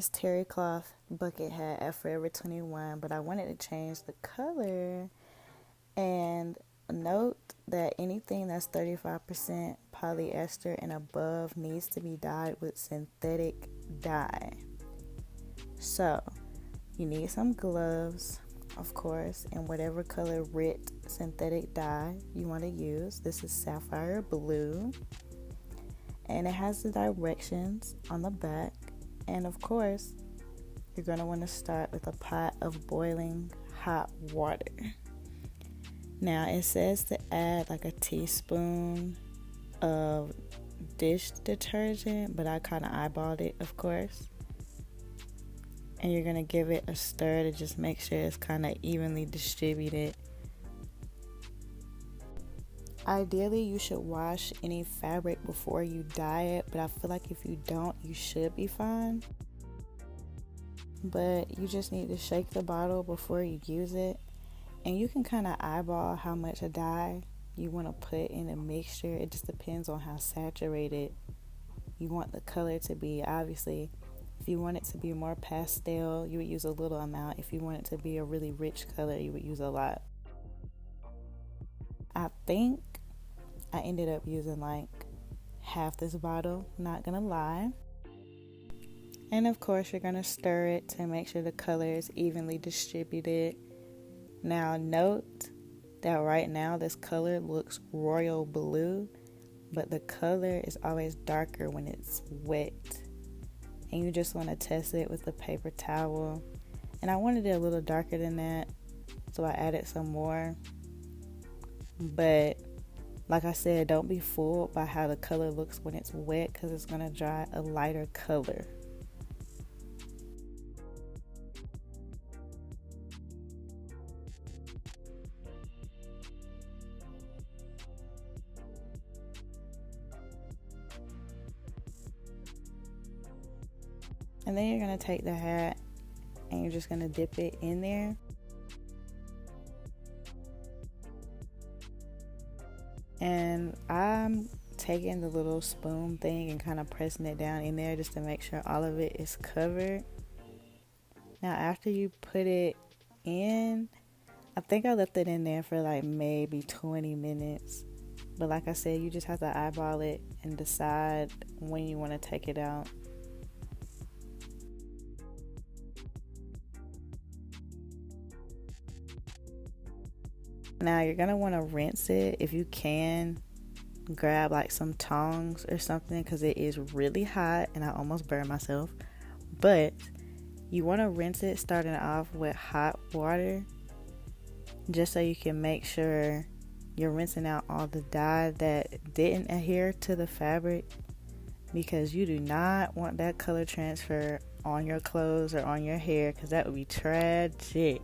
this Terrycloth bucket hat at Forever 21, but I wanted to change the color. And note that anything that's 35% polyester and above needs to be dyed with synthetic dye. So, you need some gloves, of course, and whatever color Rit Synthetic dye you want to use. This is sapphire blue, and it has the directions on the back. And of course, you're going to want to start with a pot of boiling hot water. Now, it says to add like a teaspoon of dish detergent, but I kind of eyeballed it, of course. And you're going to give it a stir to just make sure it's kind of evenly distributed. Ideally, you should wash any fabric before you dye it, but I feel like if you don't, you should be fine. But you just need to shake the bottle before you use it. And you can kind of eyeball how much of dye you want to put in a mixture. It just depends on how saturated you want the color to be. Obviously, if you want it to be more pastel, you would use a little amount. If you want it to be a really rich color, you would use a lot. I think I ended up using like half this bottle, not gonna lie. And of course, you're gonna stir it to make sure the color is evenly distributed. Now note that right now this color looks royal blue, but the color is always darker when it's wet. And you just want to test it with a paper towel. And I wanted it a little darker than that, so I added some more. But like I said, don't be fooled by how the color looks when it's wet, because it's going to dry a lighter color. And then you're going to take the hat and you're just going to dip it in there. And I'm taking the little spoon thing and kind of pressing it down in there just to make sure all of it is covered. Now after you put it in, I think I left it in there for like maybe 20 minutes. But like I said, you just have to eyeball it and decide when you want to take it out. Now you're going to want to rinse it. If you can, grab like some tongs or something, because it is really hot and I almost burned myself. But you want to rinse it starting off with hot water, just so you can make sure you're rinsing out all the dye that didn't adhere to the fabric, because you do not want that color transfer on your clothes or on your hair, because that would be tragic.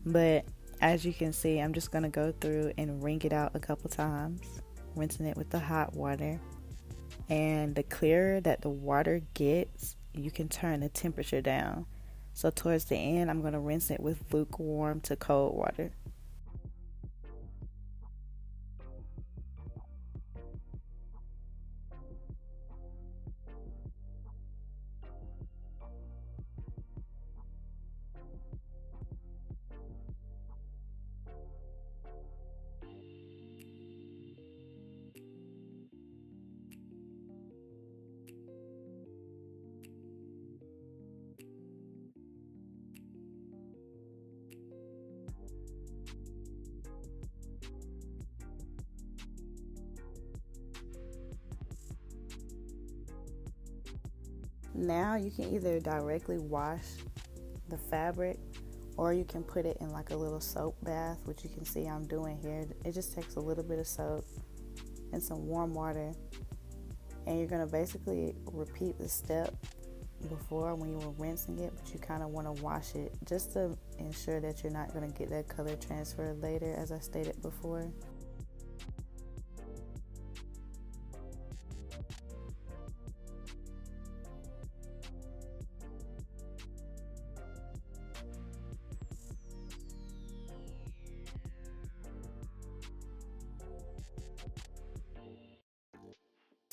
But as you can see, I'm just going to go through and wring it out a couple times, rinsing it with the hot water. And the clearer that the water gets, you can turn the temperature down. So towards the end, I'm going to rinse it with lukewarm to cold water. Now you can either directly wash the fabric, or you can put it in like a little soap bath, which you can see I'm doing here. It just takes a little bit of soap and some warm water, and you're going to basically repeat the step before when you were rinsing it, but you kind of want to wash it just to ensure that you're not going to get that color transfer later, as I stated before.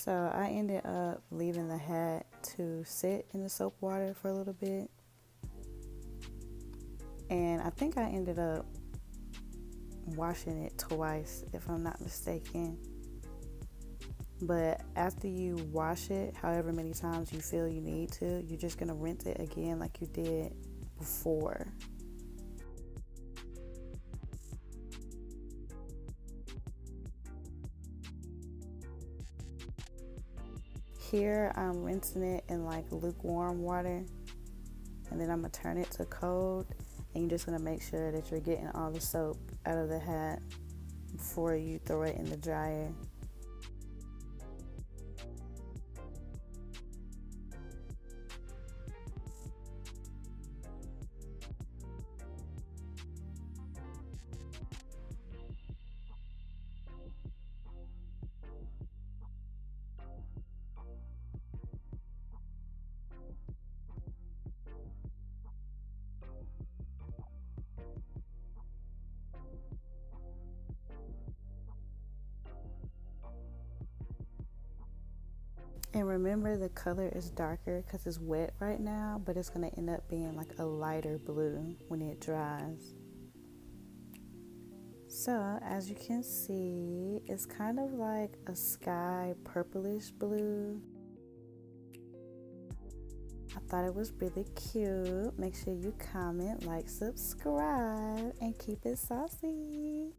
So I ended up leaving the hat to sit in the soap water for a little bit. And I think I ended up washing it twice, if I'm not mistaken. But after you wash it, however many times you feel you need to, you're just going to rinse it again like you did before. Here I'm rinsing it in like lukewarm water, and then I'm going to turn it to cold, and you're just going to make sure that you're getting all the soap out of the hat before you throw it in the dryer. And remember, the color is darker because it's wet right now, but it's going to end up being like a lighter blue when it dries. So as you can see, it's kind of like a sky purplish blue. I thought it was really cute. Make sure you comment, like, subscribe, and keep it saucy.